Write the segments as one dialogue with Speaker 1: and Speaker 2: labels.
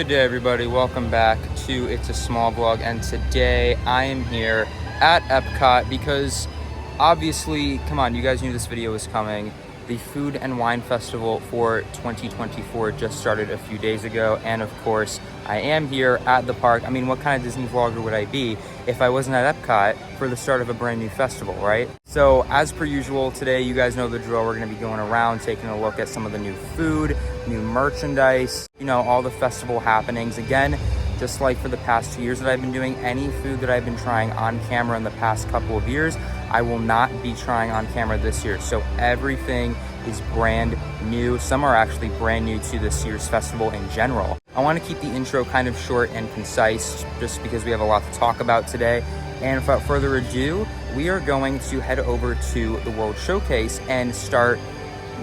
Speaker 1: Good day, everybody. Welcome back to It's a Small Vlog, and today I am here at EPCOT because obviously, come on, you guys knew this video was coming. The Food and Wine Festival for 2024 just started a few days ago, and of course, I am here at the park. I mean, what kind of Disney vlogger would I be if I wasn't at EPCOT for the start of a brand new festival, right? So, as per usual, today, you guys know the drill. We're gonna be going around, taking a look at some of the new food, new merchandise, you know, all the festival happenings. Again, just like for the past 2 years that I've been doing, any food that I've been trying on camera in the past couple of years, I will not be trying on camera this year. So everything is brand new. Some are actually brand new to this year's festival in general. I want to keep the intro kind of short and concise just because we have a lot to talk about today. And without further ado, we are going to head over to the World Showcase and start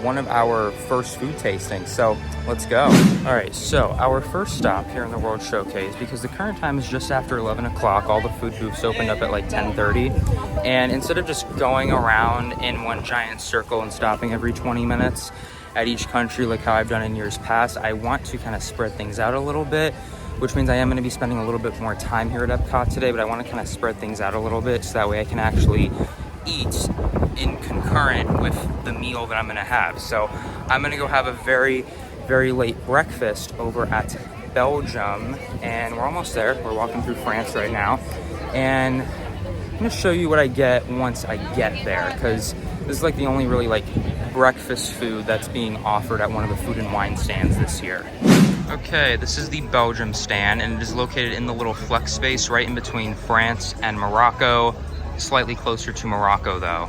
Speaker 1: one of our first food tastings. So let's go. All right, so our first stop here in the World Showcase, because the current time is just after 11 o'clock, all the food booths opened up at like 10:30. And instead of just going around in one giant circle and stopping every 20 minutes at each country like how I've done in years past, I want to kind of spread things out a little bit, which means I am going to be spending a little bit more time here at EPCOT today, but I want to kind of spread things out a little bit so that way I can actually eat in concurrent with the meal that I'm gonna have. So I'm gonna go have a very, very late breakfast over at Belgium, and we're almost there. We're walking through France right now, and I'm gonna show you what I get once I get there, because this is like the only really like breakfast food that's being offered at one of the food and wine stands this year. Okay, this is the Belgium stand, and it is located in the little flex space right in between France and Morocco. Slightly closer to Morocco though.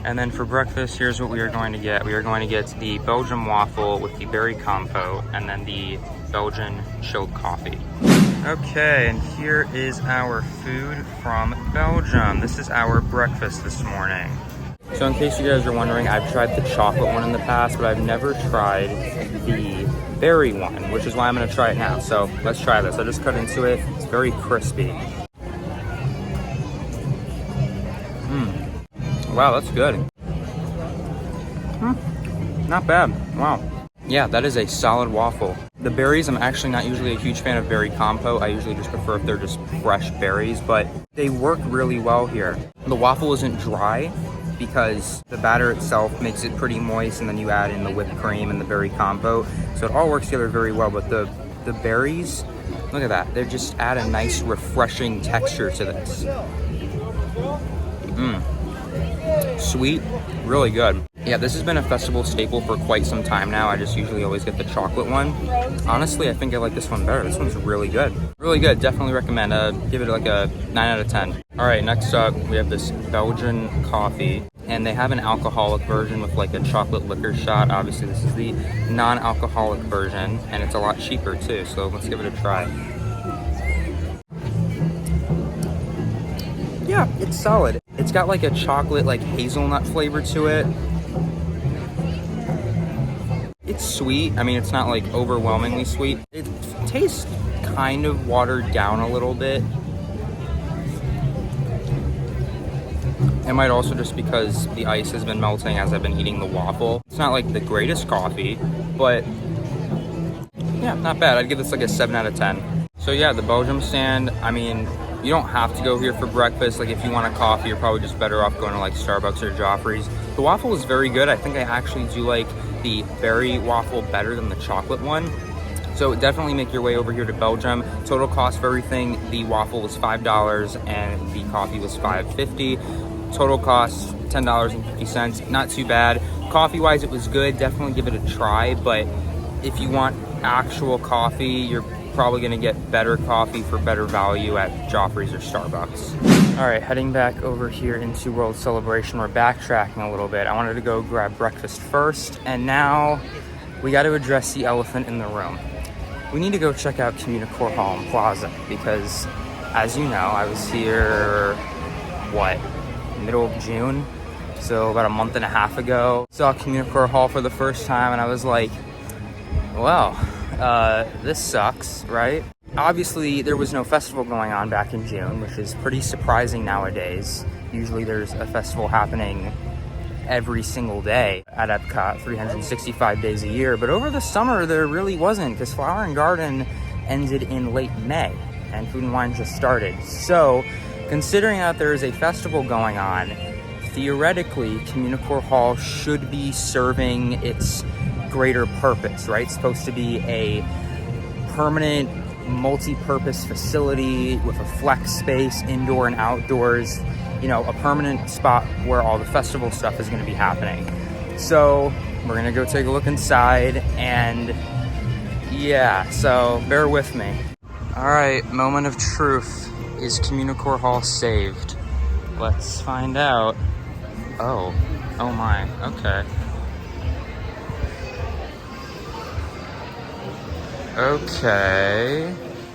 Speaker 1: And then for breakfast, here's what we are going to get. We are going to get the Belgian waffle with the berry compote and then the Belgian chilled coffee. Okay, and here is our food from Belgium. This is our breakfast this morning. So in case you guys are wondering, I've tried the chocolate one in the past, but I've never tried the berry one, which is why I'm gonna try it now. So let's try this. I just cut into it. It's very crispy. Wow, that's good. Not bad. Wow. Yeah, that is a solid waffle. The berries, I'm actually not usually a huge fan of berry compote. I usually just prefer if they're just fresh berries, but they work really well here. The waffle isn't dry because the batter itself makes it pretty moist, and then you add in the whipped cream and the berry compote. So it all works together very well, but the berries, look at that. They just add a nice refreshing texture to this. Sweet, really good. Yeah, this has been a festival staple for quite some time now. I just usually always get the chocolate one. Honestly, I think I like this one better. This one's really good. Really good, definitely recommend. Give it like a 9 out of 10. All right, next up, we have this Belgian coffee, and they have an alcoholic version with like a chocolate liquor shot. Obviously, this is the non-alcoholic version, and it's a lot cheaper too, so let's give it a try. Yeah, it's solid. It's got like a chocolate, like hazelnut flavor to it. It's sweet. I mean, it's not like overwhelmingly sweet. It tastes kind of watered down a little bit. It might also just because the ice has been melting as I've been eating the waffle. It's not like the greatest coffee, but yeah, not bad. I'd give this like a 7 out of 10. So yeah, the Belgium stand, I mean, you don't have to go here for breakfast. Like if you want a coffee, you're probably just better off going to like Starbucks or Joffrey's. The waffle is very good. I think I actually do like the berry waffle better than the chocolate one. So definitely make your way over here to Belgium. Total cost for everything, the waffle was $5 and the coffee was $5.50. Total cost $10.50, not too bad. Coffee wise, it was good. Definitely give it a try, but if you want actual coffee, you're probably gonna get better coffee for better value at Joffrey's or Starbucks. All right, heading back over here into World Celebration. We're backtracking a little bit. I wanted to go grab breakfast first, and now we got to address the elephant in the room. We need to go check out Communicore Hall and Plaza, because as you know, I was here, middle of June? So about a month and a half ago. Saw Communicore Hall for the first time, and I was like, well, this sucks, right? Obviously, there was no festival going on back in June, which is pretty surprising nowadays. Usually there's a festival happening every single day at EPCOT, 365 days a year. But over the summer, there really wasn't, because Flower and Garden ended in late May, and Food and Wine just started. So, considering that there is a festival going on, theoretically, Communicore Hall should be serving its greater purpose, right? It's supposed to be a permanent, multi-purpose facility with a flex space, indoor and outdoors, you know, a permanent spot where all the festival stuff is going to be happening. So we're going to go take a look inside, and yeah, so bear with me. All right, moment of truth. Is Communicore Hall saved? Let's find out. Oh my, okay. Okay,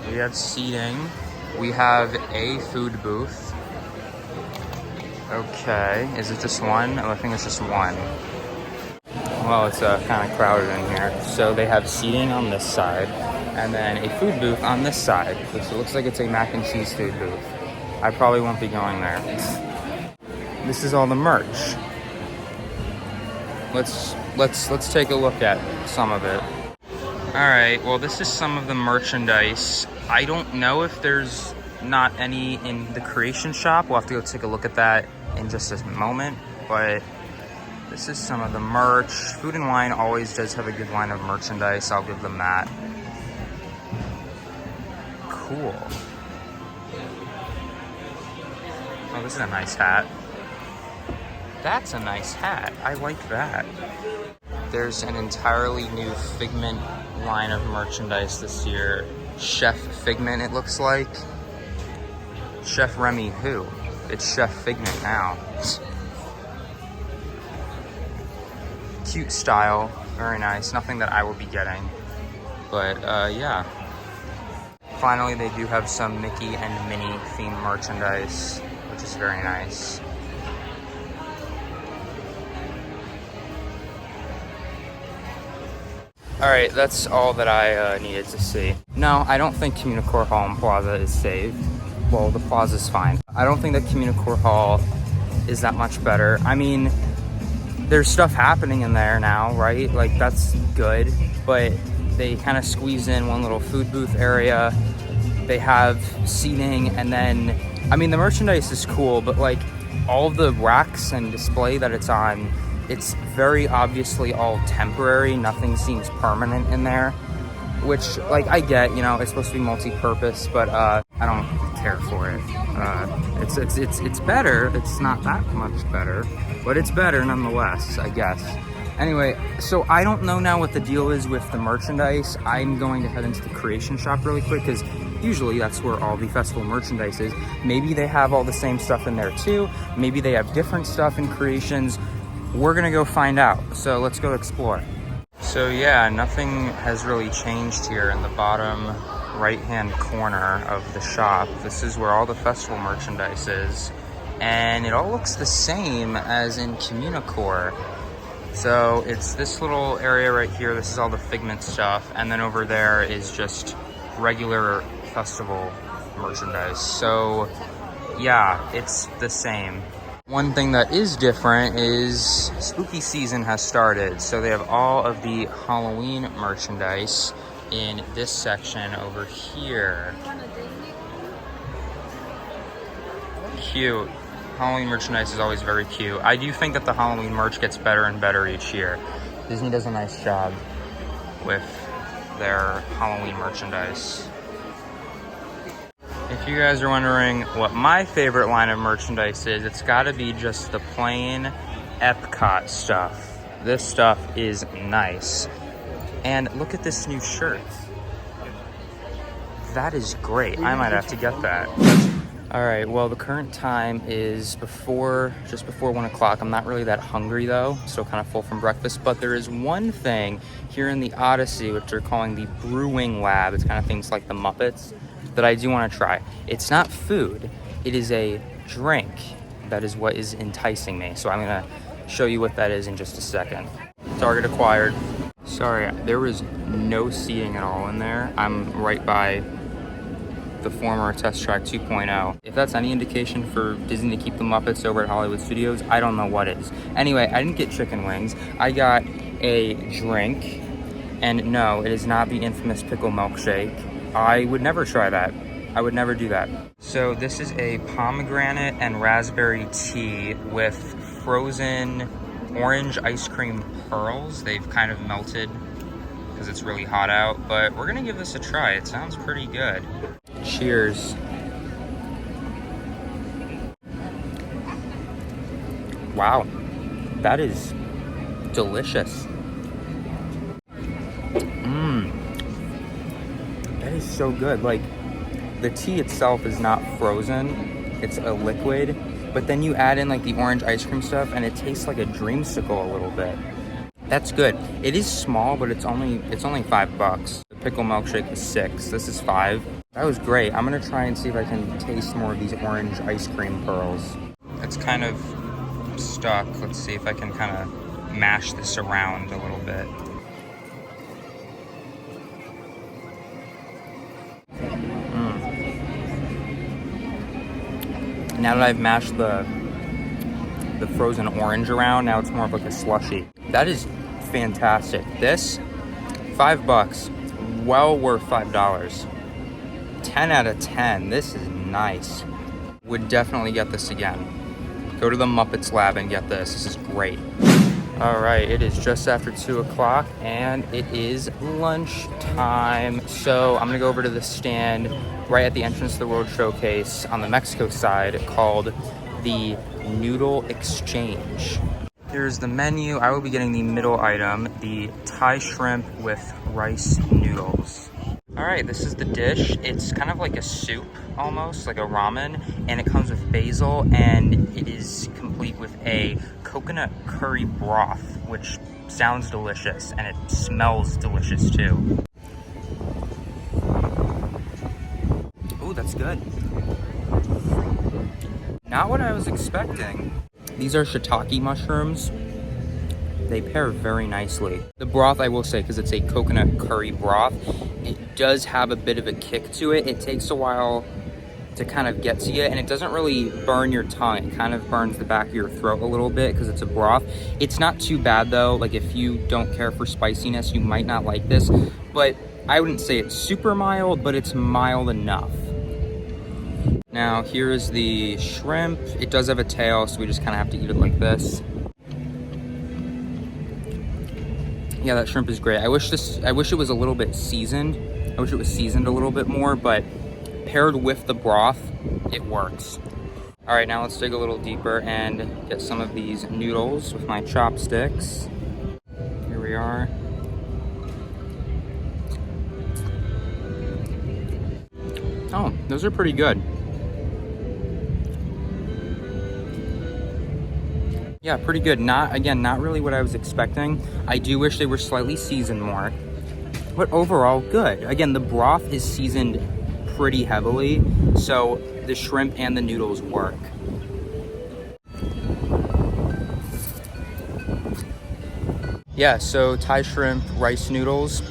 Speaker 1: we have seating. We have a food booth. Okay, is it just one? Oh, I think it's just one. Well, it's kind of crowded in here. So they have seating on this side, and then a food booth on this side. So it looks like it's a mac and cheese food booth. I probably won't be going there. This is all the merch. Let's take a look at some of it. All right, well, this is some of the merchandise. I don't know if there's not any in the creation shop. We'll have to go take a look at that in just a moment, but this is some of the merch. Food and Wine always does have a good line of merchandise. I'll give them that. Cool. Oh, this is a nice hat. That's a nice hat. I like that. There's an entirely new Figment line of merchandise this year. Chef Figment, it looks like. Chef Remy who? It's Chef Figment now. Cute style, very nice. Nothing that I will be getting, but yeah. Finally, they do have some Mickey and Minnie themed merchandise, which is very nice. All right, that's all that I needed to see. No, I don't think Communicore Hall and Plaza is saved. Well, the Plaza's fine. I don't think that Communicore Hall is that much better. I mean, there's stuff happening in there now, right? Like, that's good, but they kind of squeeze in one little food booth area. They have seating, and then, I mean, the merchandise is cool, but like all the racks and display that it's on, it's very obviously all temporary. Nothing seems permanent in there, which, like, I get, you know, it's supposed to be multi-purpose, but I don't care for it. It's better. It's not that much better, but it's better nonetheless, I guess. Anyway, so I don't know now what the deal is with the merchandise. I'm going to head into the creation shop really quick, because usually that's where all the festival merchandise is. Maybe they have all the same stuff in there too. Maybe they have different stuff in creations. We're gonna go find out. So let's go explore. So yeah, nothing has really changed here in the bottom right-hand corner of the shop. This is where all the festival merchandise is, and it all looks the same as in Communicore. So it's this little area right here. This is all the Figment stuff, and then over there is just regular festival merchandise. So yeah, it's the same. One thing that is different is spooky season has started. So they have all of the Halloween merchandise in this section over here. Cute. Halloween merchandise is always very cute. I do think that the Halloween merch gets better and better each year. Disney does a nice job with their Halloween merchandise. If you guys are wondering what my favorite line of merchandise is, it's gotta be just the plain EPCOT stuff. This stuff is nice. And look at this new shirt. That is great. I might have to get that. All right, well, the current time is just before 1 o'clock. I'm not really that hungry though, still kind of full from breakfast, but there is one thing here in the Odyssey, which they're calling the Brewing Lab. It's kind of things like the Muppets, that I do want to try. It's not food, it is a drink. That is what is enticing me. So I'm gonna show you what that is in just a second. Target acquired. Sorry, there was no seating at all in there. I'm right by the former Test Track 2.0. If that's any indication for Disney to keep the Muppets over at Hollywood Studios, I don't know what is. Anyway, I didn't get chicken wings. I got a drink, and no, it is not the infamous pickle milkshake. I would never try that. I would never do that. So this is a pomegranate and raspberry tea with frozen orange ice cream pearls. They've kind of melted because it's really hot out, but we're gonna give this a try. It sounds pretty good. Cheers. Wow, that is delicious. That is so good. Like, the tea itself is not frozen, it's a liquid, but then you add in like the orange ice cream stuff and it tastes like a dreamsicle a little bit. That's good. It is small, but it's only $5. The pickle milkshake is $6. This is $5. That was great. I'm gonna try and see if I can taste more of these orange ice cream pearls. It's kind of stuck. Let's see if I can kind of mash this around a little bit. Now that I've mashed the frozen orange around, now it's more of like a slushie. That is fantastic. This, $5, well worth $5. 10 out of 10, this is nice. Would definitely get this again. Go to the Muppets lab and get this, this is great. All right, it is just after 2 o'clock and it is lunch time. So I'm gonna go over to the stand right at the entrance to the World Showcase on the Mexico side called the Noodle Exchange. Here's the menu. I will be getting the middle item, the Thai shrimp with rice noodles. All right, this is the dish. It's kind of like a soup almost, like a ramen, and it comes with basil, and it is complete with a coconut curry broth, which sounds delicious, and it smells delicious too. Ooh, that's good. Not what I was expecting. These are shiitake mushrooms. They pair very nicely. The broth, I will say, because it's a coconut curry broth, it does have a bit of a kick to it. It takes a while to kind of get to you, and it doesn't really burn your tongue. It kind of burns the back of your throat a little bit because it's a broth. It's not too bad though. Like, if you don't care for spiciness, you might not like this, but I wouldn't say it's super mild, but it's mild enough. Now, here is the shrimp. It does have a tail, so we just kind of have to eat it like this. Yeah, that shrimp is great. I wish it was a little bit seasoned. I wish it was seasoned a little bit more, but paired with the broth, it works. All right, now let's dig a little deeper and get some of these noodles with my chopsticks. Here we are. Oh, those are pretty good. Yeah, pretty good. Not really what I was expecting. I do wish they were slightly seasoned more, but overall good. Again, the broth is seasoned pretty heavily, so the shrimp and the noodles work. Yeah, so Thai shrimp rice noodles,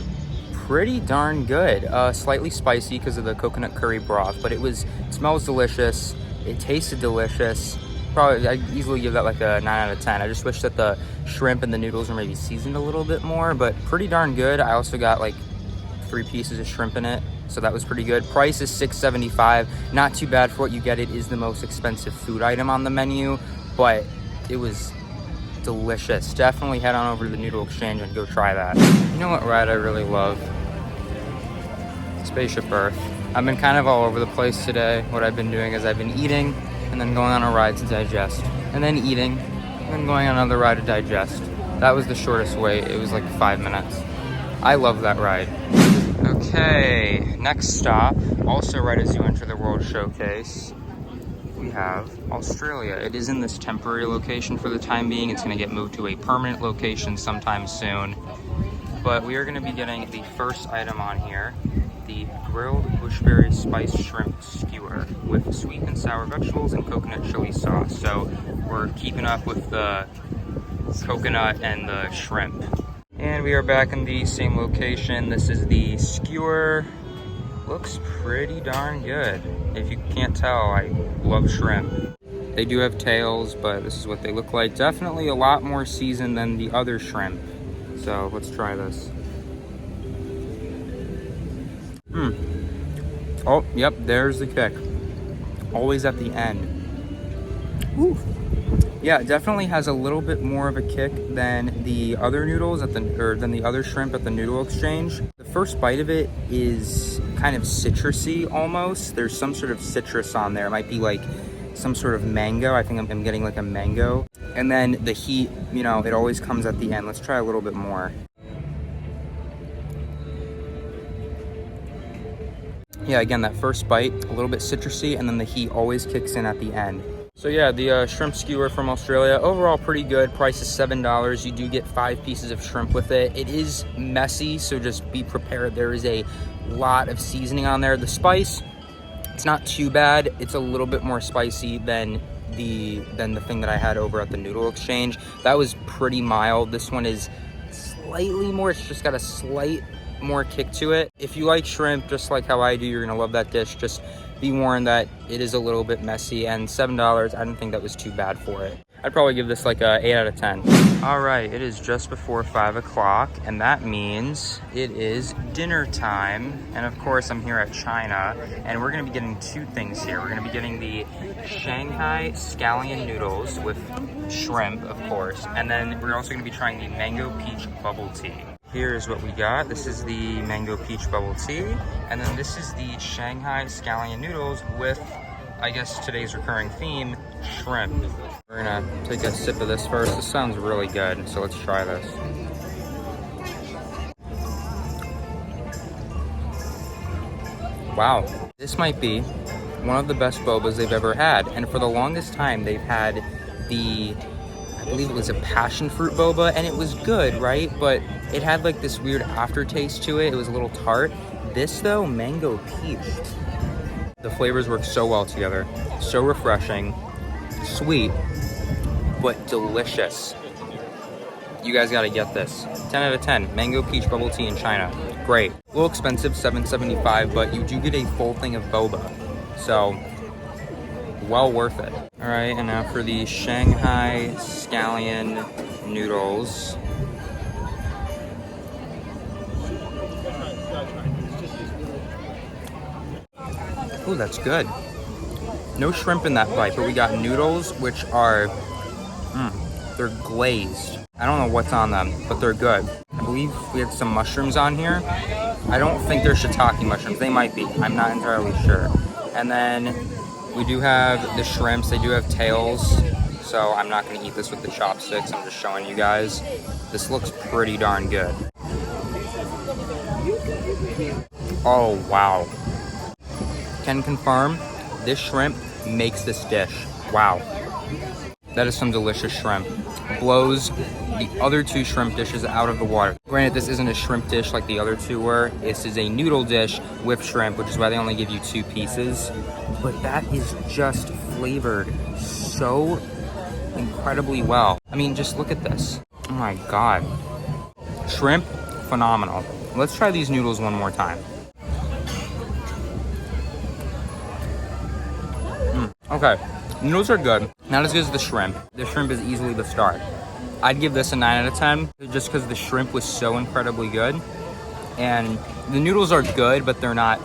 Speaker 1: pretty darn good. Slightly spicy because of the coconut curry broth, but it smells delicious. It tasted delicious. Probably, I'd easily give that like a 9 out of 10. I just wish that the shrimp and the noodles were maybe seasoned a little bit more, but pretty darn good. I also got like 3 pieces of shrimp in it, so that was pretty good. Price is $6.75. Not too bad for what you get. It is the most expensive food item on the menu, but it was delicious. Definitely head on over to the Noodle Exchange and go try that. You know what ride I really love? Spaceship Earth. I've been kind of all over the place today. What I've been doing is I've been eating and then going on a ride to digest, and then eating, and then going on another ride to digest. That was the shortest wait. It was like 5 minutes. I love that ride. Okay, next stop, also right as you enter the World Showcase, we have Australia. It is in this temporary location for the time being. It's gonna get moved to a permanent location sometime soon. But we are gonna be getting the first item on here, the grilled bushberry spiced shrimp skewer with sweet and sour vegetables and coconut chili sauce. So we're keeping up with the coconut and the shrimp. And we are back in the same location. This is the skewer. Looks pretty darn good. If you can't tell, I love shrimp. They do have tails, but this is what they look like. Definitely a lot more seasoned than the other shrimp. So let's try this. Oh, yep, there's the kick. Always at the end. Woo. Yeah, it definitely has a little bit more of a kick than the other noodles than the other shrimp at the Noodle Exchange. The first bite of it is kind of citrusy almost. There's some sort of citrus on there. It might be like some sort of mango. I think I'm getting like a mango. And then the heat, you know, it always comes at the end. Let's try a little bit more. Yeah, again, that first bite, a little bit citrusy, and then the heat always kicks in at the end. So yeah, the shrimp skewer from Australia, overall pretty good. Price is $7. You do get 5 pieces of shrimp with it. It is messy, so just be prepared. There is a lot of seasoning on there. The spice, it's not too bad. It's a little bit more spicy than the thing that I had over at the Noodle Exchange. That was pretty mild. This one is slightly more, it's just got a slight more kick to it. If you like shrimp, just like how I do, you're gonna love that dish. Just be warned that it is a little bit messy, and $7, I didn't think that was too bad for it. I'd probably give this like a 8 out of 10. All right, it is just before 5 o'clock, and that means it is dinner time. And of course, I'm here at China, and we're gonna be getting 2 things here. We're gonna be getting the Shanghai Scallion noodles with shrimp, of course, and then we're also gonna be trying the mango peach bubble tea. Here's what we got. This is the mango peach bubble tea, and then this is the Shanghai Scallion noodles with, I guess today's recurring theme, shrimp. We're gonna take a sip of this first. This sounds really good, so let's try this. Wow, this might be one of the best bobas they've ever had, and for the longest time they've had the, I believe it was a passion fruit boba, and it was good, right? But it had like this weird aftertaste to it. It was a little tart. This though, mango peach. The flavors work so well together. So refreshing, sweet, but delicious. You guys gotta get this. 10 out of 10, mango peach bubble tea in China. Great. A little expensive, $7.75, but you do get a full thing of boba. So, well worth it. All right, and now for the Shanghai Scallion noodles. Ooh, that's good. No shrimp in that bite, but we got noodles, which are, they're glazed. I don't know what's on them, but they're good. I believe we had some mushrooms on here. I don't think they're shiitake mushrooms. They might be. I'm not entirely sure. And then we do have the shrimps. They do have tails, so I'm not going to eat this with the chopsticks. I'm just showing you guys. This looks pretty darn good. Oh, wow. Can confirm, this shrimp makes this dish. Wow. That is some delicious shrimp. Blows the other 2 shrimp dishes out of the water. Granted, this isn't a shrimp dish like the other 2 were. This is a noodle dish with shrimp, which is why they only give you 2 pieces. But that is just flavored so incredibly well. I mean, just look at this. Oh my God. Shrimp, phenomenal. Let's try these noodles one more time. Okay, noodles are good. Not as good as the shrimp. The shrimp is easily the star. I'd give this a 9 out of 10 just because the shrimp was so incredibly good. And the noodles are good, but they're not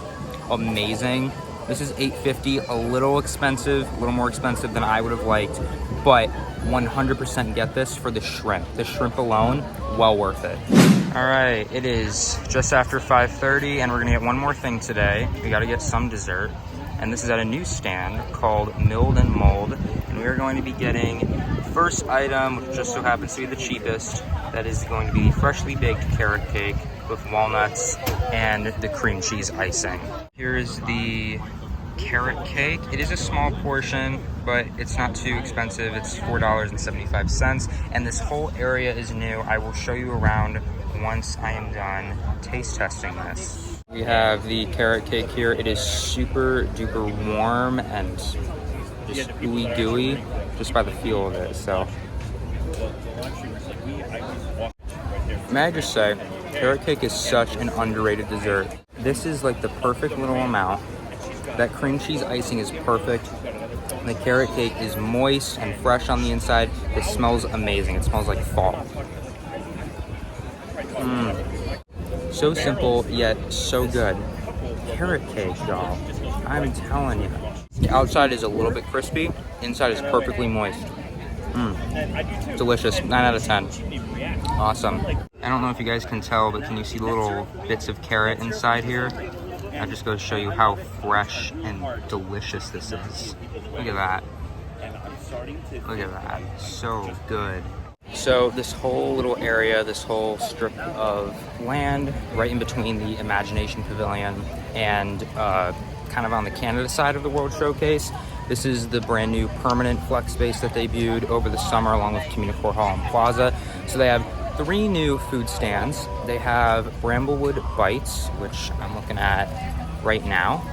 Speaker 1: amazing. This is $8.50, a little expensive, a little more expensive than I would have liked, but 100% get this for the shrimp. The shrimp alone, well worth it. All right, it is just after 5:30, and we're gonna get one more thing today. We gotta get some dessert. And this is at a new stand called Mulled and Mulled. And we are going to be getting the first item, which just so happens to be the cheapest. That is going to be freshly baked carrot cake with walnuts and the cream cheese icing. Here is the carrot cake. It is a small portion, but it's not too expensive. It's $4.75. And this whole area is new. I will show you around once I am done taste testing this. We have the carrot cake here. It is super duper warm and just ooey gooey just by the feel of it. So, may I just say, carrot cake is such an underrated dessert. This is like the perfect little amount. That cream cheese icing is perfect. The carrot cake is moist and fresh on the inside. It smells amazing. It smells like fall. So simple, yet so good. carrot cake, y'all. I'm telling you. The outside is a little bit crispy. Inside is perfectly moist. Delicious. 9 out of 10. Awesome. I don't know if you guys can tell, but can you see the little bits of carrot inside here? That just goes to show you how fresh and delicious this is. Look at that. Look at that. So good. So this whole little area, this whole strip of land right in between the Imagination Pavilion and kind of on the Canada side of the World Showcase, this is the brand new permanent flex space that they debuted over the summer along with Communicore Hall and Plaza. So they have 3 new food stands. They have Bramblewood Bites, which I'm looking at right now.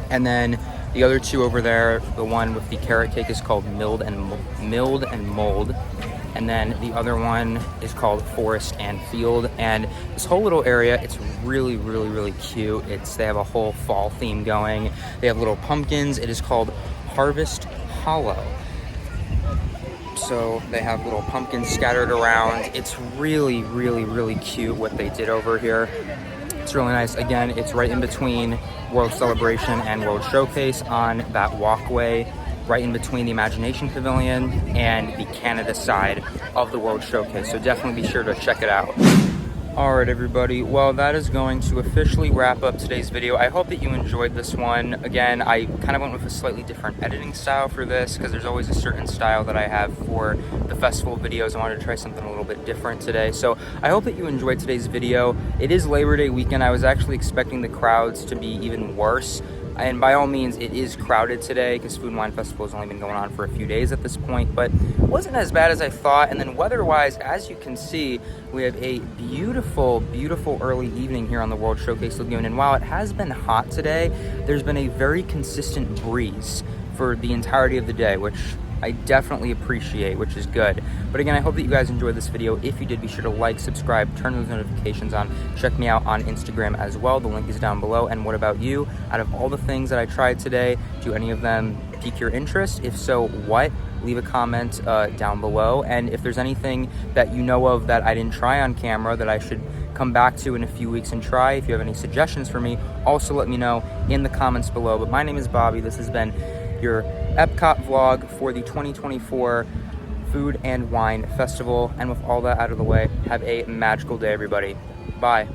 Speaker 1: And then the other 2 over there, the one with the carrot cake is called Mulled and Mulled. And then the other one is called Forest and Field. And this whole little area, it's really, really, really cute. They have a whole fall theme going. They have little pumpkins. It is called Harvest Hollow. So they have little pumpkins scattered around. It's really, really, really cute what they did over here. It's really nice. Again, it's right in between World Celebration and World Showcase on that walkway, right in between the Imagination Pavilion and the Canada side of the World Showcase. So definitely be sure to check it out. All right, everybody. Well, that is going to officially wrap up today's video. I hope that you enjoyed this one. Again, I kind of went with a slightly different editing style for this because there's always a certain style that I have for the festival videos. I wanted to try something a little bit different today. So I hope that you enjoyed today's video. It is Labor Day weekend. I was actually expecting the crowds to be even worse. And by all means, it is crowded today because Food and Wine Festival has only been going on for a few days at this point, but it wasn't as bad as I thought. And then weather-wise, as you can see, we have a beautiful, beautiful early evening here on the World Showcase Lagoon. And while it has been hot today, there's been a very consistent breeze for the entirety of the day, which I definitely appreciate, which is good. But again, I hope that you guys enjoyed this video. If you did, be sure to like, subscribe, turn those notifications on. Check me out on Instagram as well. The link is down below. And what about you? Out of all the things that I tried today, do any of them pique your interest? If so, what? Leave a comment down below. And if there's anything that you know of that I didn't try on camera that I should come back to in a few weeks and try, if you have any suggestions for me, also let me know in the comments below. But my name is Bobby. This has been your EPCOT vlog for the 2024 Food and Wine Festival. And with all that out of the way, have a magical day, everybody. Bye.